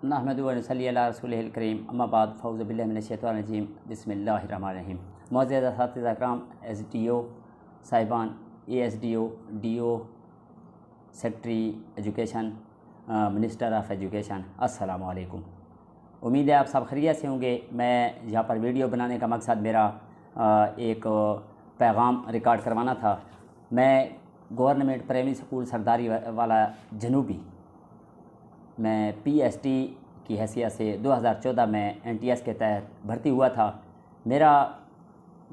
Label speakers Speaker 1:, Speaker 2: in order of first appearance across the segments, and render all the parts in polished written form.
Speaker 1: नहमदु व नसल्ली अला रसूलिहिल करीम अम्मा बाद फ़ौज़ु बिल्लाहि मिनश शैतानिर रजीम बिस्मिल्लाहिर रहमानिर रहीम। मुअज़्ज़ज़ असातिज़ा इकराम, एसडीओ साहिबान, ASDO, DO, secretary education, minister of education, अस्सलामु अलैकुम। उम्मीद है आप सब खैरियत से होंगे। मैं यहाँ पर वीडियो बनाने का मकसद मेरा एक पैगाम रिकॉर्ड करवाना था। मैं गवर्नमेंट प्राइमरी स्कूल सरदारी वाला जनूबी मैं पीएसटी की हैसियत से 2014 में एनटीएस के तहत भर्ती हुआ था। मेरा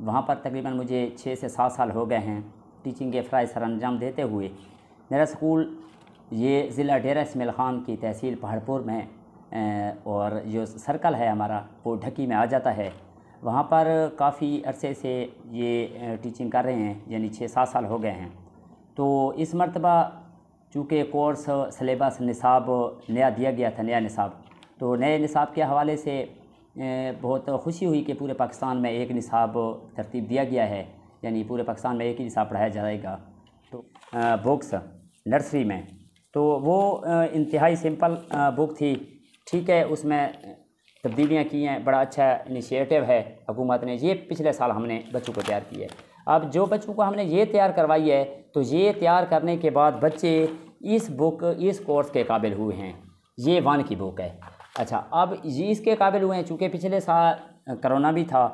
Speaker 1: वहाँ पर तकरीबन मुझे 6 से 7 साल हो गए हैं टीचिंग के फ़राइज़ सर अंजाम देते हुए। मेरा स्कूल ये ज़िला डेरा इस्माइल ख़ान की तहसील पहाड़पुर में और जो सर्कल है हमारा वो ढकी में आ जाता है। वहाँ पर काफ़ी अरसे से ये टीचिंग कर रहे हैं, यानी 6-7 साल हो गए हैं। तो इस मरतबा चूँकि कोर्स सिलेबस निसाब नया दिया गया था, नया निसाब, तो नए निसाब के हवाले से बहुत खुशी हुई कि पूरे पाकिस्तान में एक निसाब तरतीब दिया गया है, यानी पूरे पाकिस्तान में एक ही निसाब पढ़ाया जाएगा। तो बुक्स नर्सरी में तो वो इंतहाई सिंपल बुक थी, ठीक है। उसमें तब्दीलियाँ की हैं, बड़ा अच्छा इनिशिएटिव है हुकूमत ने। ये पिछले साल हमने बच्चों को तैयार की है। अब जो बच्चों को हमने ये तैयार करवाई है, तो ये तैयार करने के बाद बच्चे इस कोर्स के काबिल हुए हैं। ये 1 की बुक है। अच्छा, अब ये इसके काबिल हुए हैं चूँकि पिछले साल करोना भी था,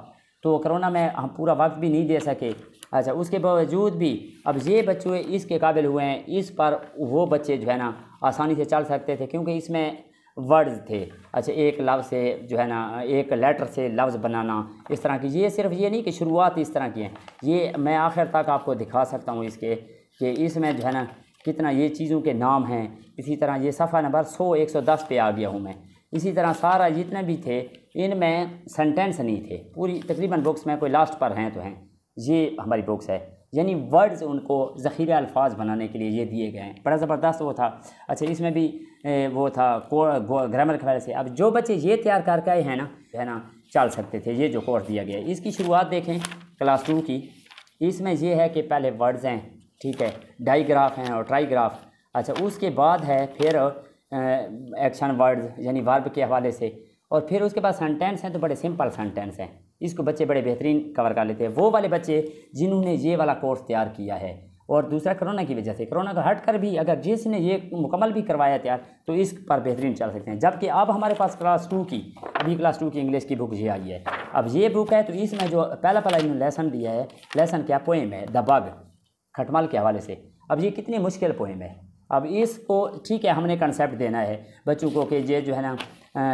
Speaker 1: तो करोना में हम पूरा वक्त भी नहीं दे सके। अच्छा, उसके बावजूद भी अब ये बच्चे इसके काबिल हुए हैं। इस पर वो बच्चे जो है ना आसानी से चल सकते थे, क्योंकि इसमें वर्ड्स थे। अच्छा, एक लफ्ज़ से जो है ना, एक लेटर से लफ्ज़ बनाना, इस तरह की। ये सिर्फ ये नहीं कि शुरुआत इस तरह की है, ये मैं आखिर तक आपको दिखा सकता हूँ इसके कि इसमें जो है ना कितना ये चीज़ों के नाम हैं। इसी तरह ये सफ़ा नंबर 100-110 पे आ गया हूँ मैं। इसी तरह सारा जितने भी थे इनमें सेंटेंस नहीं थे। पूरी तकरीबन बुक्स में कोई लास्ट पर हैं तो हैं। ये हमारी बुक्स है, यानी वर्ड्स उनको ज़ख़ीरा अल्फाज बनाने के लिए ये दिए गए हैं। बड़ा ज़बरदस्त वो था। अच्छा, इसमें भी वो था ग्रामर के वजह से। अब जो बच्चे ये तैयार करके आए हैं ना, है ना, चल सकते थे। ये जो कोर्स दिया गया है, इसकी शुरुआत देखें क्लास 2 की। इसमें ये है कि पहले वर्ड्स हैं, ठीक है, डाईग्राफ हैं और ट्राईग्राफ। अच्छा, उसके बाद है फिर एक्शन वर्ड्स यानी वर्ब के हवाले से, और फिर उसके बाद सेंटेंस हैं, तो बड़े सिंपल सेंटेंस हैं। इसको बच्चे बड़े बेहतरीन कवर कर लेते हैं, वो वाले बच्चे जिन्होंने ये वाला कोर्स तैयार किया है। और दूसरा कोरोना की वजह से, कोरोना का हट कर भी अगर जिसने ये मुकम्मल भी करवाया तैयार, तो इस पर बेहतरीन चल सकते हैं। जबकि अब हमारे पास क्लास 2 की, अभी क्लास 2 की इंग्लिश की बुक ये आई है। अब ये बुक है, तो इसमें जो पहला इन्होंने लेसन दिया है, लेसन क्या, पोएम है द बग, खटमल के हवाले से। अब ये कितनी मुश्किल पोएम है। अब इसको ठीक है हमने कंसेप्ट देना है बच्चों को कि ये जो है ना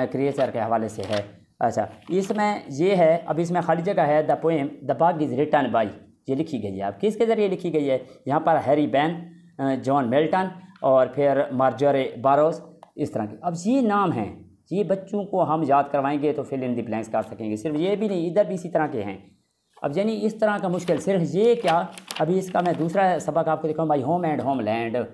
Speaker 1: क्रिएचर के हवाले से है। अच्छा, इसमें ये है, अब इसमें खाली जगह है the poem the bug is written by, ये लिखी गई है। अब किसके ज़रिए लिखी गई है, यहाँ पर हैरी बैन, जॉन मिल्टन और फिर मार्जोरे बारोस, इस तरह के। अब ये नाम हैं, ये बच्चों को हम याद करवाएंगे तो फिल इन द ब्लैंक्स कर सकेंगे। सिर्फ ये भी नहीं, इधर भी इसी तरह के हैं। अब यानी इस तरह का मुश्किल सिर्फ ये क्या, अभी इसका मैं दूसरा सबक आपको दिखाऊँ भाई, होम एंड होमलैंड।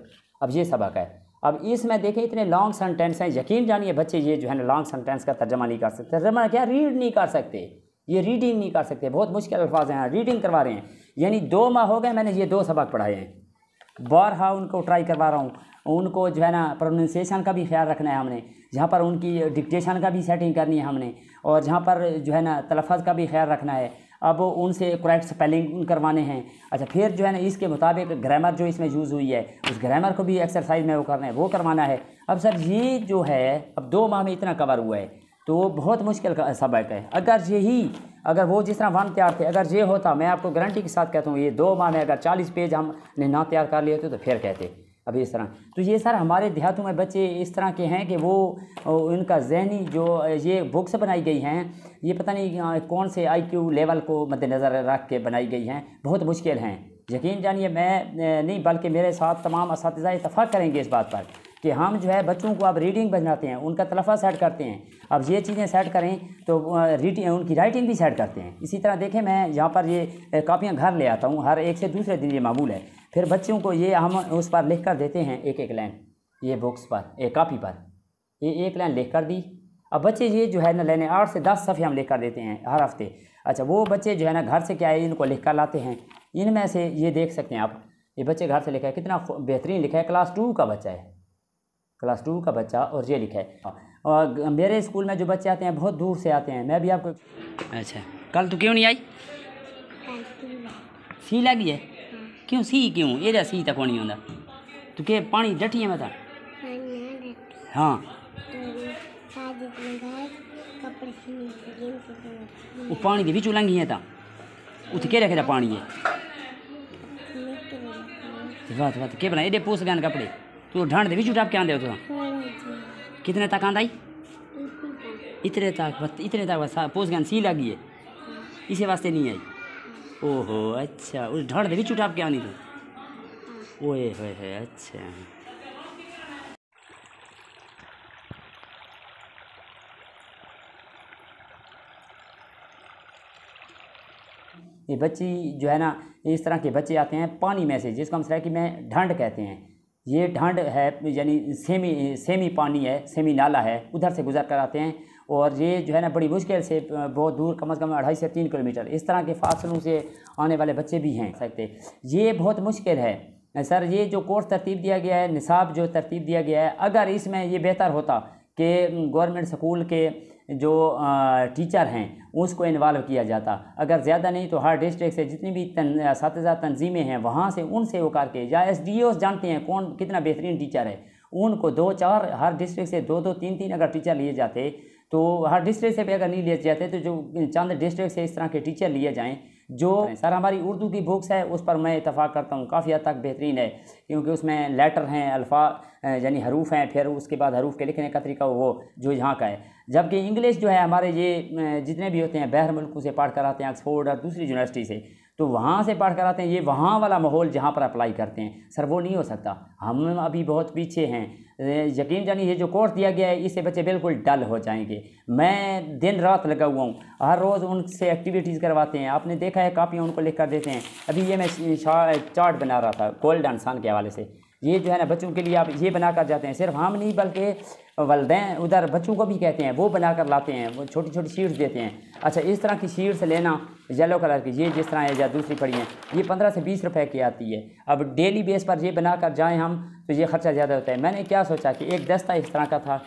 Speaker 1: अब ये सबक है। अब इसमें देखें इतने लॉन्ग सेंटेंस हैं, यकीन जानिए बच्चे ये जो है ना लॉन्ग सेंटेंस का तर्जमा नहीं कर सकते। तर्जमा क्या, रीड नहीं कर सकते, ये रीडिंग नहीं कर सकते। बहुत मुश्किल अल्फाज हैं, रीडिंग करवा रहे हैं। यानी 2 माह हो गए मैंने ये 2 सबक पढ़ाए हैं। बारहा उनको ट्राई करवा रहा हूँ। उनको जो है ना प्रोनाउंसिएशन का भी ख्याल रखना है हमने, जहाँ पर उनकी डिक्टेशन का भी सेटिंग करनी है हमने, और जहाँ पर जो है ना तलफ़्फ़ुज़ का भी ख्याल रखना है। अब उनसे करेक्ट स्पेलिंग करवाने हैं। अच्छा, फिर जो है ना इसके मुताबिक ग्रामर जो इसमें यूज़ हुई है, उस ग्रामर को भी एक्सरसाइज में वो करना है, वो करवाना है। अब सर ये जो है अब 2 माह में इतना कवर हुआ है, तो बहुत मुश्किल का सबक है। अगर वो जिस तरह 1 तैयार थे, अगर ये होता, मैं आपको गारंटी के साथ कहता हूँ, ये 2 माह में अगर 40 पेज हमने ना तैयार कर लिए होते तो फिर कहते अभी इस तरह। तो ये सर हमारे देहातों में बच्चे इस तरह के हैं कि वो उनका जहनी जो ये बुक्स बनाई गई हैं, ये पता नहीं कौन से IQ लेवल को मद्देनज़र रख के बनाई गई हैं, बहुत मुश्किल हैं। यकीन जानिए मैं नहीं बल्कि मेरे साथ तमाम असातिज़ा इत्तफ़ाक़ करेंगे इस बात पर कि हम जो है बच्चों को अब रीडिंग बनाते हैं, उनका तलफ़्फ़ुज़ सेट करते हैं। अब ये चीज़ें सेट करें तो रीडिंग, उनकी राइटिंग भी सेट करते हैं। इसी तरह देखें, मैं यहाँ पर ये कापियाँ घर ले आता हूँ, हर एक से दूसरे दिन ये मामूल है। फिर बच्चों को ये हम उस पर लिख कर देते हैं, एक लाइन ये बुक्स पर, एक कापी पर ये 1 लाइन लिख कर दी। अब बच्चे ये जो है ना लेने 8 से 10 सफ़े हम लिख कर देते हैं हर हफ्ते। अच्छा, वो बच्चे जो है ना घर से क्या है इनको लिख कर लाते हैं। इनमें से ये देख सकते हैं आप, ये बच्चे घर से लिखा है, कितना बेहतरीन लिखा है, क्लास 2 का बच्चा है। क्लास 2 का बच्चा, और ये लिखा है। और मेरे स्कूल में जो बच्चे आते हैं बहुत दूर से आते हैं। मैं भी आपको अच्छा, कल तू क्यों नहीं आई? सी लगी है? क्यों सी क्यों? ये सी तक नहीं होता तू के पानी डटी है मैं था। हाँ वो पानी के बिचू लंघी है था उठ के रखे था पानी है बात बात के बना एडे पोस गए कपड़े तू ढंड दे बिचू टाप के आंदे हो तो कितने तक आंदा आई? इतने तक बस पोस गए सी लगी है इसे वास्ते नहीं आई। ओहो अच्छा उस ढंड दे बिचू टाप के आनी तो ओए होए अच्छा। ये बच्ची जो है ना इस तरह के बच्चे आते हैं पानी में से, जिसको हम सराइकी में ढंड कहते हैं। ये ढंड है यानी सेमी पानी है, सेमी नाला है, उधर से गुजर कर आते हैं। और ये जो है ना बड़ी मुश्किल से बहुत दूर, कम से कम 2.5 से 3 किलोमीटर इस तरह के फासलों से आने वाले बच्चे भी हैं सकते। ये बहुत मुश्किल है सर। ये जो कोर्स तरतीब दिया गया है, निसाब जो तरतीब दिया गया है, अगर इसमें ये बेहतर होता कि गवर्नमेंट स्कूल के जो टीचर हैं उसको इन्वॉल्व किया जाता, अगर ज़्यादा नहीं तो हर डिस्ट्रिक्ट से जितनी भी साथीज़ा तंजीमें हैं वहाँ से उनसे वो करके, या SDOs जानते हैं कौन कितना बेहतरीन टीचर है, उनको 2-4 हर डिस्ट्रिक्ट से 2-2 3-3 अगर टीचर लिए जाते, तो हर डिस्ट्रिक्ट से भी अगर नहीं लिए जाते तो जो चंद डिस्ट्रिक्ट से इस तरह के टीचर लिए जाएँ। जो सर हमारी उर्दू की बुक्स है उस पर मैं इत्तफ़ाक़ करता हूँ काफ़ी हद तक बेहतरीन है, क्योंकि उसमें लेटर हैं, अल्फाज यानी हरूफ हैं, फिर उसके बाद हरूफ के लिखने का तरीका वो जो यहाँ का है। जबकि इंग्लिश जो है हमारे ये जितने भी होते हैं बाहर मुल्कों से पढ़ कर आते हैं, ऑक्सफोर्ड और दूसरी यूनिवर्सिटी से, तो वहाँ से पढ़ कर आते हैं, ये वहाँ वाला माहौल जहाँ पर अप्लाई करते हैं सर वो नहीं हो सकता। हम अभी बहुत पीछे हैं। यकीन जानिए ये जो कोर्स दिया गया है इससे बच्चे बिल्कुल डल हो जाएंगे। मैं दिन रात लगा हुआ हूँ, हर रोज़ उनसे एक्टिविटीज़ करवाते हैं। आपने देखा है कापियाँ उनको लिख कर देते हैं। अभी ये मैं चार्ट बना रहा था गोल्डन सन के हवाले से, ये जो है ना बच्चों के लिए आप ये बना कर जाते हैं। सिर्फ हम नहीं बल्कि वालिदैन उधर बच्चों को भी कहते हैं, वो बना कर लाते हैं, वो छोटी छोटी शीट्स देते हैं। अच्छा इस तरह की शीट्स लेना येलो कलर की, ये जिस तरह है या दूसरी पड़ी हैं, ये 15 से 20 रुपए की आती है। अब डेली बेस पर ये बना कर जाएँ हम तो ये ख़र्चा ज़्यादा होता है। मैंने क्या सोचा कि एक दस्ता इस तरह का था,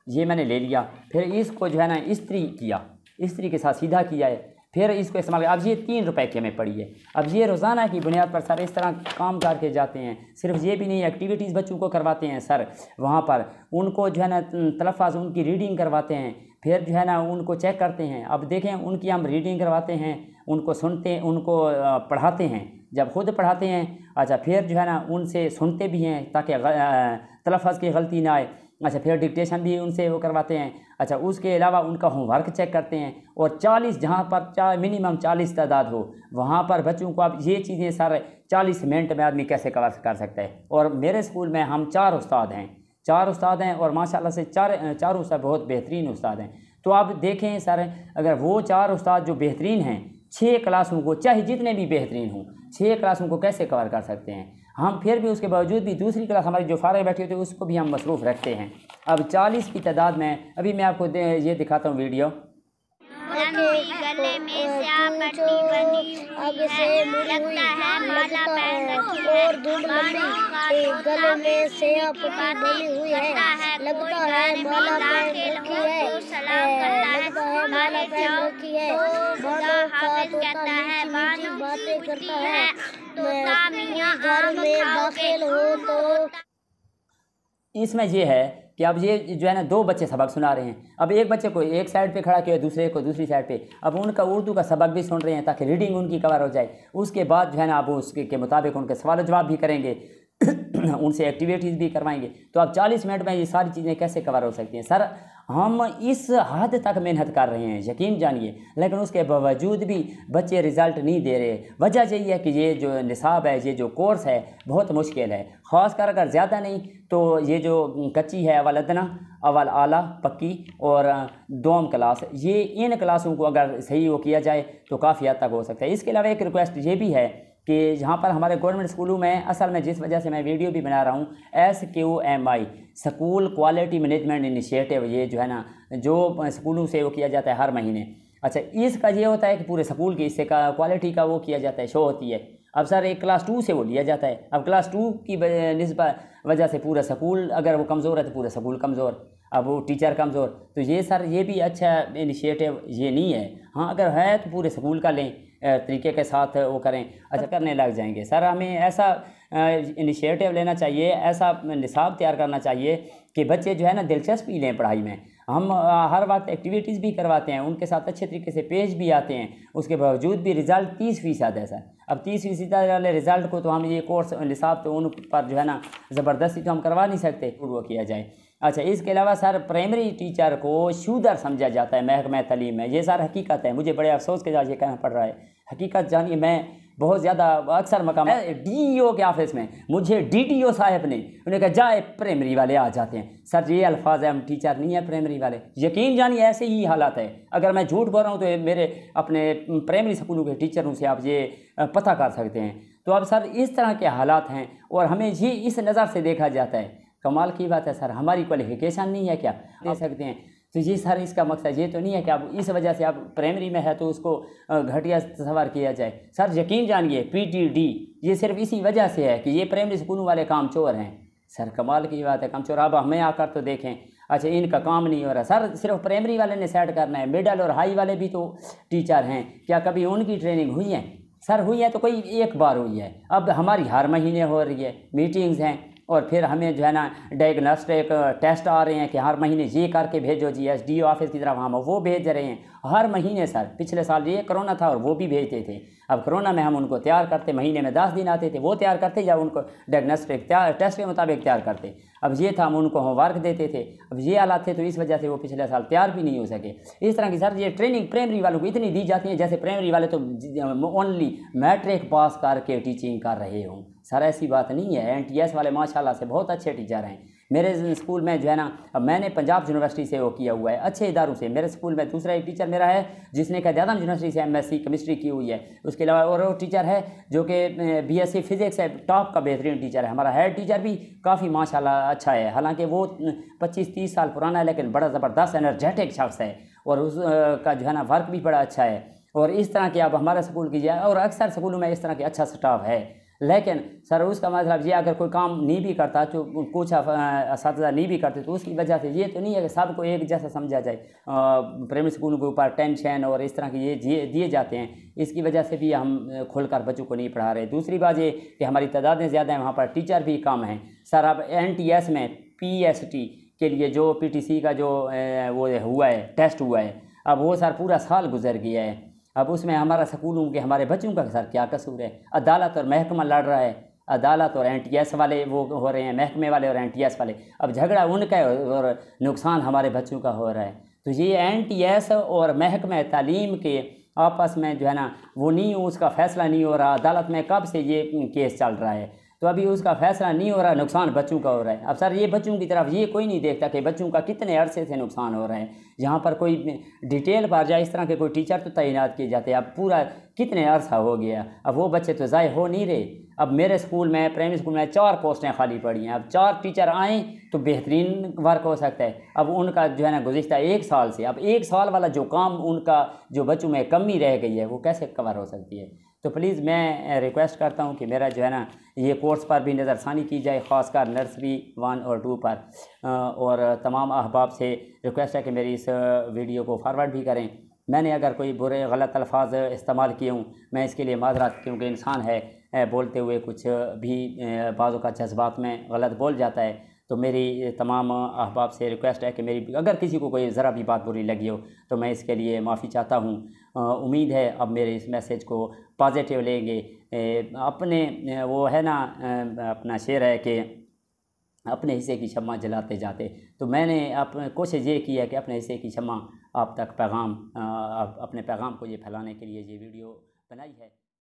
Speaker 1: ये मैंने ले लिया, फिर इसको जो है ना इस्त्री किया, इस्त्री के साथ सीधा किया है, फिर इसको इस्तेमाल। अब ये 3 रुपए की हमें पड़ी है। अब ये रोज़ाना की बुनियाद पर सर इस तरह काम करके जाते हैं। सिर्फ ये भी नहीं, एक्टिविटीज़ बच्चों को करवाते हैं सर, वहाँ पर उनको जो है ना तलफ़्फ़ुज़ उनकी रीडिंग करवाते हैं, फिर जो है ना उनको चेक करते हैं। अब देखें उनकी हम रीडिंग करवाते हैं, उनको सुनते हैं, उनको पढ़ाते हैं। जब खुद पढ़ाते हैं अच्छा फिर जो है ना उनसे सुनते भी हैं ताकि तलफ़्फ़ुज़ की गलती ना आए। अच्छा फिर डिक्टेशन भी उनसे वो करवाते हैं। अच्छा उसके अलावा उनका होमवर्क चेक करते हैं। और 40 जहाँ पर मिनिमम 40 तादाद हो वहाँ पर बच्चों को, अब ये चीज़ें सर 40 मिनट में आदमी कैसे कवर कर सकता है। और मेरे स्कूल में हम 4 उस्ताद हैं और माशाल्लाह से चारों उस्ताद बहुत बेहतरीन उस्ताद हैं। तो आप देखें सर अगर वो 4 उस्ताद जो बेहतरीन हैं 6 क्लासों को, चाहे जितने भी बेहतरीन हों, 6 क्लासों को कैसे कवर कर सकते हैं हम। फिर भी उसके बावजूद भी दूसरी क्लास हमारी जो फारग बैठी होती है उसको भी हम मसरूफ़ रखते हैं। अब 40 की तादाद में अभी मैं आपको ये दिखाता हूँ वीडियो।
Speaker 2: गले में स्याह पट्टी बनी हुई है, लगता है माला पहन रखी है, और धूप लंबी गले में स्याह पट्टी बनी हुई है, लगता है माला पहन रखी है, लगता है माला पहन रखी है। बालों का तोता मीठी मीठी बातें करता है, घर में दाखिल हो तो।
Speaker 1: इसमें ये है कि अब ये जो है ना 2 बच्चे सबक सुना रहे हैं। अब एक बच्चे को एक साइड पे खड़ा किया, दूसरे को दूसरी साइड पे। अब उनका उर्दू का सबक भी सुन रहे हैं ताकि रीडिंग उनकी कवर हो जाए। उसके बाद जो है ना अब उसके मुताबिक उनके सवाल जवाब भी करेंगे उनसे एक्टिविटीज़ भी करवाएंगे। तो अब 40 मिनट में ये सारी चीज़ें कैसे कवर हो सकती हैं सर। हम इस हद तक मेहनत कर रहे हैं यकीन जानिए, लेकिन उसके बावजूद भी बच्चे रिज़ल्ट नहीं दे रहे। वजह यही है कि ये जो निसाब है, ये जो कोर्स है बहुत मुश्किल है। ख़ासकर अगर ज़्यादा नहीं तो ये जो कच्ची है अवल अदना, अवल आला, पक्की और दोम क्लास, ये इन क्लासों को अगर सही वो किया जाए तो काफ़ी हद तक हो सकता है। इसके अलावा एक रिक्वेस्ट ये भी है कि यहाँ पर हमारे गवर्नमेंट स्कूलों में असल में जिस वजह से मैं वीडियो भी बना रहा हूँ, SQMI school quality management initiative, ये जो है ना जो स्कूलों से वो किया जाता है हर महीने। अच्छा इसका ये होता है कि पूरे स्कूल की इससे का क्वालिटी का वो किया जाता है, शो होती है। अब सर एक क्लास 2 से वो लिया जाता है। अब क्लास 2 की वजह से पूरा स्कूल अगर वो कमज़ोर है तो पूरा स्कूल कमज़ोर, अब वो टीचर कमज़ोर। तो ये सर ये भी अच्छा इनिशिएटिव ये नहीं है। हाँ अगर है तो पूरे स्कूल का लें, तरीके के साथ वो करें, अच्छा करने लग जाएंगे। सर हमें ऐसा इनिशिएटिव लेना चाहिए, ऐसा निसाब तैयार करना चाहिए कि बच्चे जो है ना दिलचस्पी लें पढ़ाई में। हम हर वक्त एक्टिविटीज़ भी करवाते हैं, उनके साथ अच्छे तरीके से पेश भी आते हैं, उसके बावजूद भी रिज़ल्ट 30% है सर। अब 30% वाले रिज़ल्ट को तो हम ये कोर्स निसाब तो उन पर जो है ना ज़बरदस्ती तो हम करवा नहीं सकते, वो किया जाए। अच्छा इसके अलावा सर प्राइमरी टीचर को शूदर समझा जाता है महकमा तालीम में, ये सर हकीकत है। मुझे बड़े अफसोस के साथ ये कहना पड़ रहा है, हकीकत जानिए मैं बहुत ज़्यादा अक्सर मकाम DEO के ऑफिस में मुझे DDO साहब ने उन्हें कहा जाए प्राइमरी वाले आ जाते हैं। सर ये अल्फाज है, हम टीचर नहीं है प्राइमरी वाले। यकीन जानिए ऐसे ही हालात है। अगर मैं झूठ बोल रहा हूँ तो मेरे अपने प्राइमरी स्कूलों के टीचरों से आप ये पता कर सकते हैं। तो अब सर इस तरह के हालात हैं और हमें ये इस नज़र से देखा जाता है। कमाल की बात है सर, हमारी क्वालिफिकेशन नहीं है क्या दे सकते हैं? तो ये सर इसका मकसद ये तो नहीं है कि आप इस वजह से आप प्राइमरी में है तो उसको घटिया तस्वर किया जाए। सर यकीन जानिए PTD ये सिर्फ इसी वजह से है कि ये प्राइमरी स्कूलों वाले कामचोर हैं। सर कमाल की बात है, कामचोर। अब हमें आकर तो देखें, अच्छा इनका काम नहीं हो रहा। सर सिर्फ प्राइमरी वाले ने सेट करना है, मिडल और हाई वाले भी तो टीचर हैं, क्या कभी उनकी ट्रेनिंग हुई है? सर हुई है तो कोई एक बार हुई है। अब हमारी हर महीने हो रही है, मीटिंग्स हैं और फिर हमें जो है ना डायग्नोस्टिक टेस्ट आ रहे हैं कि हर महीने ये करके भेजो जी, SDO ऑफिस की तरफ हम वो भेज रहे हैं हर महीने। सर पिछले साल ये कोरोना था और वो भी भेजते थे। अब कोरोना में हम उनको तैयार करते, महीने में 10 दिन आते थे, वो तैयार करते या उनको डायग्नोस्टिक टेस्ट के मुताबिक तैयार करते। अब ये था हम उनको होमवर्क देते थे। अब ये हालात थे तो इस वजह से वो पिछले साल तैयार भी नहीं हो सके। इस तरह की सर ये ट्रेनिंग प्राइमरी वालों को इतनी दी जाती है जैसे प्राइमरी वाले तो ओनली मैट्रिक पास करके टीचिंग कर रहे हों। सर ऐसी बात नहीं है। NTS वाले माशाल्लाह से बहुत अच्छे टीचर हैं। मेरे स्कूल में जो है ना, अब मैंने पंजाब यूनिवर्सिटी से वो किया हुआ है, अच्छे इदारों से। मेरे स्कूल में दूसरा एक टीचर मेरा है जिसने क़यादत यूनिवर्सिटी से MSc केमिस्ट्री की हुई है। उसके अलावा और वो टीचर है जो कि BSc फिज़िक्स है, टॉप का बेहतरीन टीचर है। हमारा हेड टीचर भी काफ़ी माशाल्लाह अच्छा है, हालांकि वो 25-30 साल पुराना है लेकिन बड़ा ज़बरदस्त एनर्जेटिक शख्स है और उसका जो है ना वर्क भी बड़ा अच्छा है। और इस तरह के अब हमारे स्कूल की जाए और अक्सर स्कूलों में इस तरह के अच्छा स्टाफ है। लेकिन सर उसका मतलब ये अगर कोई काम नहीं भी करता तो कुछ असातिज़ा नहीं भी करते तो उसकी वजह से ये तो नहीं है कि सबको एक जैसा समझा जाए। प्राइमरी स्कूलों के ऊपर टेंशन और इस तरह के ये दिए जाते हैं, इसकी वजह से भी हम खुलकर बच्चों को नहीं पढ़ा रहे। दूसरी बात ये कि हमारी तादादें ज़्यादा हैं, वहाँ पर टीचर भी कम हैं। सर अब NTS में PST के लिए जो PTC का जो वो हुआ है, टेस्ट हुआ है, अब वो सर पूरा साल गुजर गया है। अब उसमें हमारा स्कूलों के हमारे बच्चों का सर क्या कसूर है? अदालत और महकमा लड़ रहा है, अदालत और NTS वाले वो हो रहे हैं, महकमे वाले और NTS वाले। अब झगड़ा उनका है और नुकसान हमारे बच्चों का हो रहा है। तो ये NTS और महकमा तालीम के आपस में जो है ना वो नहीं, उसका फ़ैसला नहीं हो रहा। अदालत में कब से ये केस चल रहा है तो अभी उसका फ़ैसला नहीं हो रहा, नुकसान बच्चों का हो रहा है। अब सर ये बच्चों की तरफ ये कोई नहीं देखता कि बच्चों का कितने अरसे से नुकसान हो रहा है। यहाँ पर कोई डिटेल पर जाए, इस तरह के कोई टीचर तो तैनात किए जाते हैं। अब पूरा कितने अरसा हो गया, अब वो बच्चे तो ज़ाय हो नहीं रहे। अब मेरे स्कूल में, प्राइमरी स्कूल में 4 पोस्टें खाली पड़ी हैं। अब 4 टीचर आएँ तो बेहतरीन वर्क हो सकता है। अब उनका जो है ना गुज़िश्ता 1 साल से, अब 1 साल वाला जो काम उनका जो बच्चों में कमी रह गई है वो कैसे कवर हो सकती है? तो प्लीज़ मैं रिक्वेस्ट करता हूँ कि मेरा जो है ना ये कोर्स पर भी नज़रसानी की जाए, ख़ासकर नर्सरी 1 और 2 पर। और तमाम अहबाब से रिक्वेस्ट है कि मेरी इस वीडियो को फॉरवर्ड भी करें। मैंने अगर कोई बुरे गलत अल्फाज इस्तेमाल किए हूँ, मैं इसके लिए माज़रत, क्योंकि इंसान है, बोलते हुए कुछ भी बाज़ों का जज्बात में गलत बोल जाता है। तो मेरी तमाम अहबाब से रिक्वेस्ट है कि मेरी अगर किसी को कोई ज़रा भी बात बुरी लगी हो तो मैं इसके लिए माफ़ी चाहता हूँ। उम्मीद है अब मेरे इस मैसेज को पॉजिटिव लेंगे। अपने वो है ना अपना शेर है कि अपने हिस्से की शम्मा जलाते जाते। तो मैंने कोशिश ये की है कि अपने हिस्से की शम्मा आप तक पैगाम, अपने पैगाम को ये फैलाने के लिए ये वीडियो बनाई है।